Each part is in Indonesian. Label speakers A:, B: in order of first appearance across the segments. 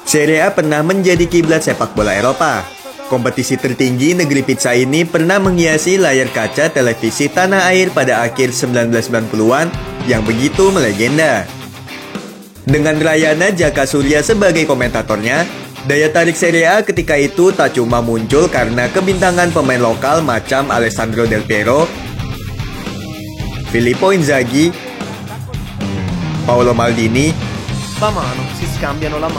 A: Serie A pernah menjadi kiblat sepak bola Eropa. Kompetisi tertinggi negeri pizza ini pernah menghiasi layar kaca televisi tanah air pada akhir 1990-an yang begitu melegenda. Dengan Rayana Jaka Surya sebagai komentatornya, daya tarik Serie A ketika itu tak cuma muncul karena kebintangan pemain lokal macam Alessandro Del Piero, Filippo Inzaghi, Paolo Maldini,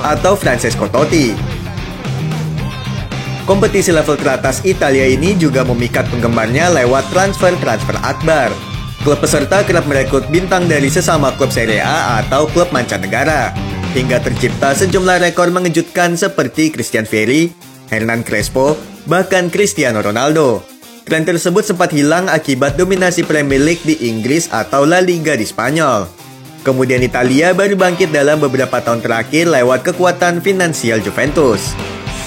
A: atau Francesco Totti. Kompetisi level teratas Italia ini juga memikat penggemarnya lewat transfer akbar. Klub peserta kerap merekrut bintang dari sesama klub Serie A atau klub mancanegara, hingga tercipta sejumlah rekor mengejutkan seperti Christian Vieri, Hernan Crespo, bahkan Cristiano Ronaldo. Tren tersebut sempat hilang akibat dominasi Premier League di Inggris atau La Liga di Spanyol. Kemudian Italia baru bangkit dalam beberapa tahun terakhir lewat kekuatan finansial Juventus.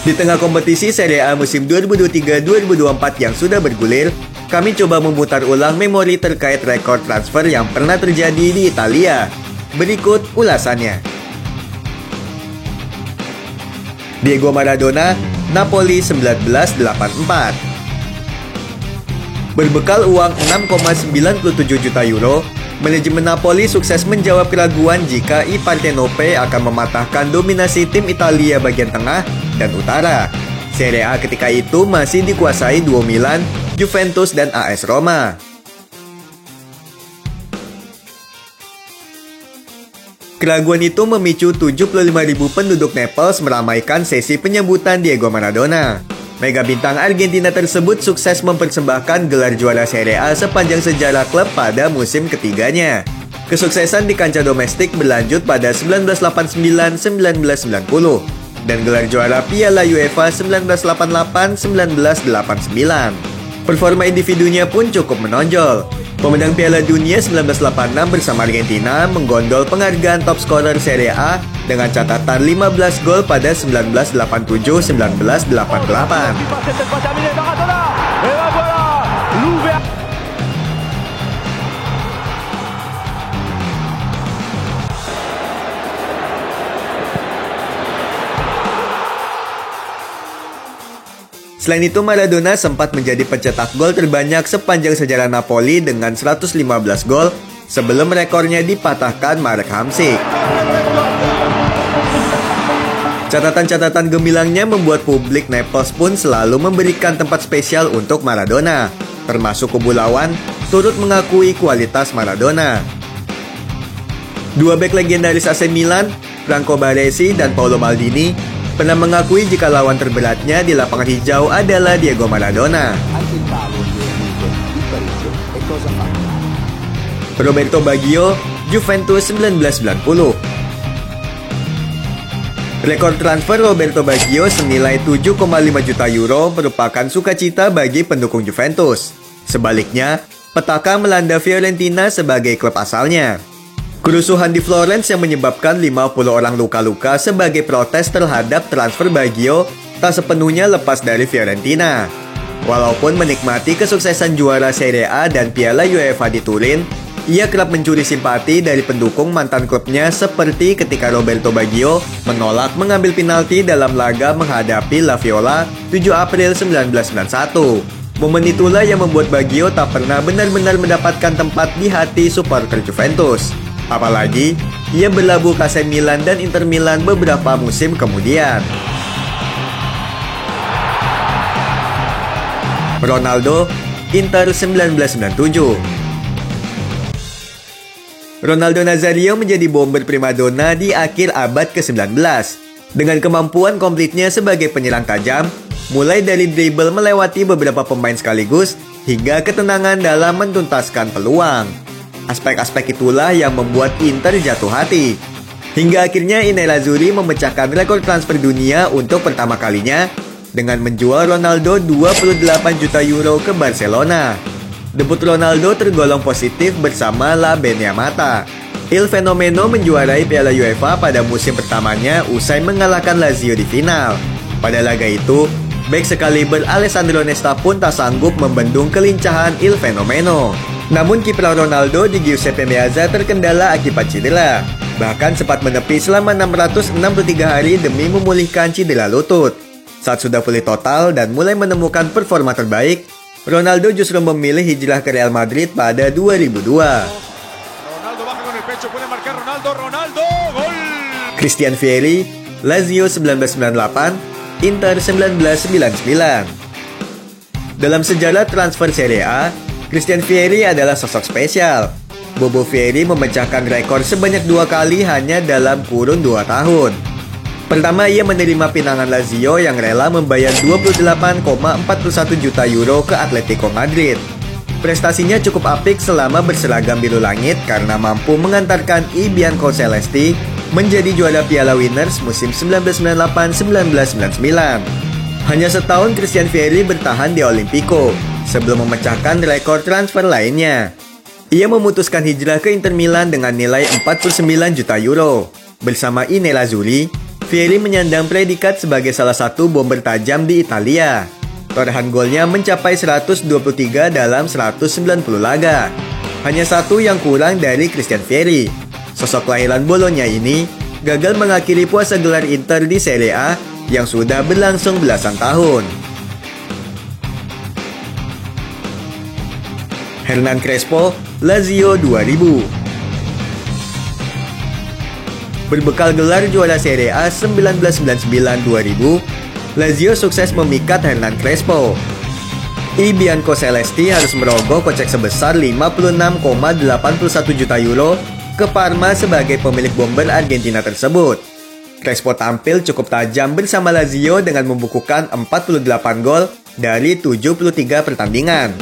A: Di tengah kompetisi Serie A musim 2023-2024 yang sudah bergulir, kami coba memutar ulang memori terkait rekor transfer yang pernah terjadi di Italia. Berikut ulasannya. Diego Maradona, Napoli 1984. Berbekal uang 6,97 juta euro, manajemen Napoli sukses menjawab keraguan jika I Partenope akan mematahkan dominasi tim Italia bagian tengah dan utara. Serie A ketika itu masih dikuasai duo Milan, Juventus, dan AS Roma. Keraguan itu memicu 75.000 penduduk Naples meramaikan sesi penyambutan Diego Maradona. Mega bintang Argentina tersebut sukses mempersembahkan gelar juara Serie A sepanjang sejarah klub pada musim ketiganya. Kesuksesan di kancah domestik berlanjut pada 1989-1990 dan gelar juara Piala UEFA 1988-1989. Performa individunya pun cukup menonjol. Pemenang Piala Dunia 1986 bersama Argentina menggondol penghargaan top scorer Serie A dengan catatan 15 gol pada 1987-1988. Selain itu, Maradona sempat menjadi pencetak gol terbanyak sepanjang sejarah Napoli dengan 115 gol sebelum rekornya dipatahkan Marek Hamšík. Catatan-catatan gemilangnya membuat publik Naples pun selalu memberikan tempat spesial untuk Maradona, termasuk kubu lawan turut mengakui kualitas Maradona. Dua bek legendaris AC Milan, Franco Baresi dan Paolo Maldini, pernah mengakui jika lawan terberatnya di lapangan hijau adalah Diego Maradona. Roberto Baggio, Juventus 1990. Rekor transfer Roberto Baggio senilai 7,5 juta euro merupakan sukacita bagi pendukung Juventus. Sebaliknya, petaka melanda Fiorentina sebagai klub asalnya. Kerusuhan di Florence yang menyebabkan 50 orang luka-luka sebagai protes terhadap transfer Baggio tak sepenuhnya lepas dari Fiorentina. Walaupun menikmati kesuksesan juara Serie A dan Piala UEFA di Turin, ia kerap mencuri simpati dari pendukung mantan klubnya seperti ketika Roberto Baggio menolak mengambil penalti dalam laga menghadapi La Viola 7 April 1991. Momen itulah yang membuat Baggio tak pernah benar-benar mendapatkan tempat di hati supporter Juventus. Apalagi, ia berlabuh ke AC Milan dan Inter Milan beberapa musim kemudian. Ronaldo, Inter 1997. Ronaldo Nazario menjadi bomber primadona di akhir abad ke-19. Dengan kemampuan komplitnya sebagai penyerang tajam, mulai dari dribble melewati beberapa pemain sekaligus, hingga ketenangan dalam mentuntaskan peluang. Aspek-aspek itulah yang membuat Inter jatuh hati. Hingga akhirnya I Nerazzurri memecahkan rekor transfer dunia untuk pertama kalinya dengan menjual Ronaldo 28 juta euro ke Barcelona. Debut Ronaldo tergolong positif bersama La Beniamata. Il Fenomeno menjuarai Piala UEFA pada musim pertamanya usai mengalahkan Lazio di final. Pada laga itu, bek sekaliber Alessandro Nesta pun tak sanggup membendung kelincahan Il Fenomeno. Namun kiprah Ronaldo di Giuseppe Meazza terkendala akibat cedera. Bahkan sempat menepi selama 663 hari demi memulihkan cedera lutut. Saat sudah pulih total dan mulai menemukan performa terbaik, Ronaldo justru memilih hijrah ke Real Madrid pada 2002. Christian Vieri, Lazio 1998, Inter 1999. Dalam sejarah transfer Serie A, Christian Vieri adalah sosok spesial. Bobo Vieri memecahkan rekor sebanyak 2 kali hanya dalam kurun 2 tahun. Pertama, ia menerima pinangan Lazio yang rela membayar 28,41 juta euro ke Atletico Madrid. Prestasinya cukup apik selama berseragam biru langit karena mampu mengantarkan I Biancocelesti menjadi juara Piala Winners musim 1998-1999. Hanya setahun Christian Vieri bertahan di Olimpico sebelum memecahkan rekor transfer lainnya. Ia memutuskan hijrah ke Inter Milan dengan nilai 49 juta euro. Bersama I Nerazzurri, Vieri menyandang predikat sebagai salah satu bomber tajam di Italia. Torehan golnya mencapai 123 dalam 190 laga. Hanya satu yang kurang dari Christian Vieri. Sosok kelahiran Bologna ini gagal mengakhiri puasa gelar Inter di Serie A yang sudah berlangsung belasan tahun. Hernan Crespo, Lazio 2000. Berbekal gelar juara Serie A 1999-2000, Lazio sukses memikat Hernan Crespo. I Biancocelesti harus merogoh kocek sebesar 56,81 juta euro ke Parma sebagai pemilik bomber Argentina tersebut. Crespo tampil cukup tajam bersama Lazio dengan membukukan 48 gol dari 73 pertandingan.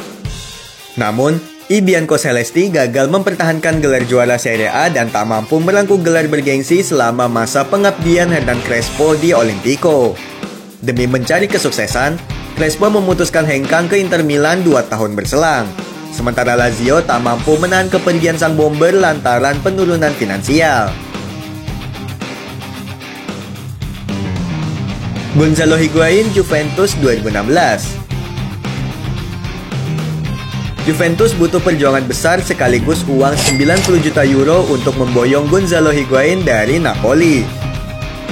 A: Namun, I Biancocelesti gagal mempertahankan gelar juara Serie A dan tak mampu merangkul gelar bergengsi selama masa pengabdian Hernan Crespo di Olimpico. Demi mencari kesuksesan, Crespo memutuskan hengkang ke Inter Milan 2 tahun berselang. Sementara Lazio tak mampu menahan kepergian sang bomber lantaran penurunan finansial. Gonzalo Higuain, Juventus 2016. Juventus butuh perjuangan besar sekaligus uang 90 juta euro untuk memboyong Gonzalo Higuain dari Napoli.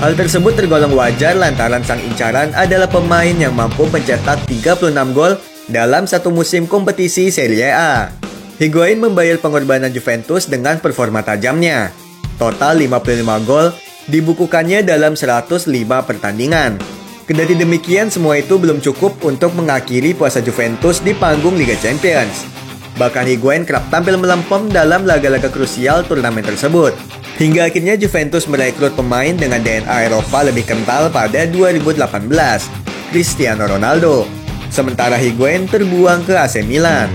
A: Hal tersebut tergolong wajar lantaran sang incaran adalah pemain yang mampu mencetak 36 gol dalam satu musim kompetisi Serie A. Higuain membayar pengorbanan Juventus dengan performa tajamnya. Total 55 gol dibukukannya dalam 105 pertandingan. Kendati demikian, semua itu belum cukup untuk mengakhiri puasa Juventus di panggung Liga Champions. Bahkan Higuain kerap tampil melempem dalam laga-laga krusial turnamen tersebut. Hingga akhirnya Juventus merekrut pemain dengan DNA Eropa lebih kental pada 2018, Cristiano Ronaldo. Sementara Higuain terbuang ke AC Milan.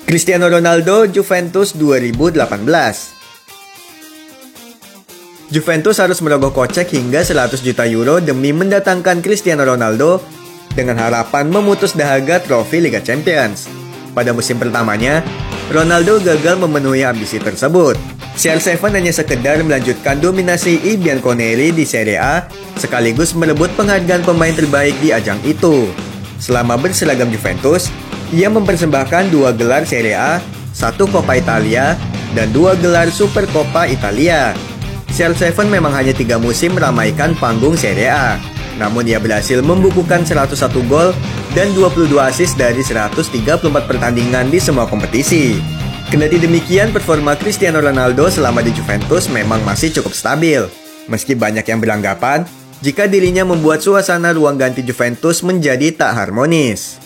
A: Cristiano Ronaldo, Juventus 2018. Juventus harus merogoh kocek hingga 100 juta euro demi mendatangkan Cristiano Ronaldo dengan harapan memutus dahaga trofi Liga Champions. Pada musim pertamanya, Ronaldo gagal memenuhi ambisi tersebut. CR7 hanya sekedar melanjutkan dominasi I Bianconeri di Serie A sekaligus merebut penghargaan pemain terbaik di ajang itu. Selama berseragam Juventus, ia mempersembahkan 2 gelar Serie A, 1 Coppa Italia, dan 2 gelar Supercoppa Italia. CR7 memang hanya 3 musim meramaikan panggung Serie A, namun ia berhasil membukukan 101 gol dan 22 assist dari 134 pertandingan di semua kompetisi. Kendati demikian, performa Cristiano Ronaldo selama di Juventus memang masih cukup stabil, meski banyak yang beranggapan jika dirinya membuat suasana ruang ganti Juventus menjadi tak harmonis.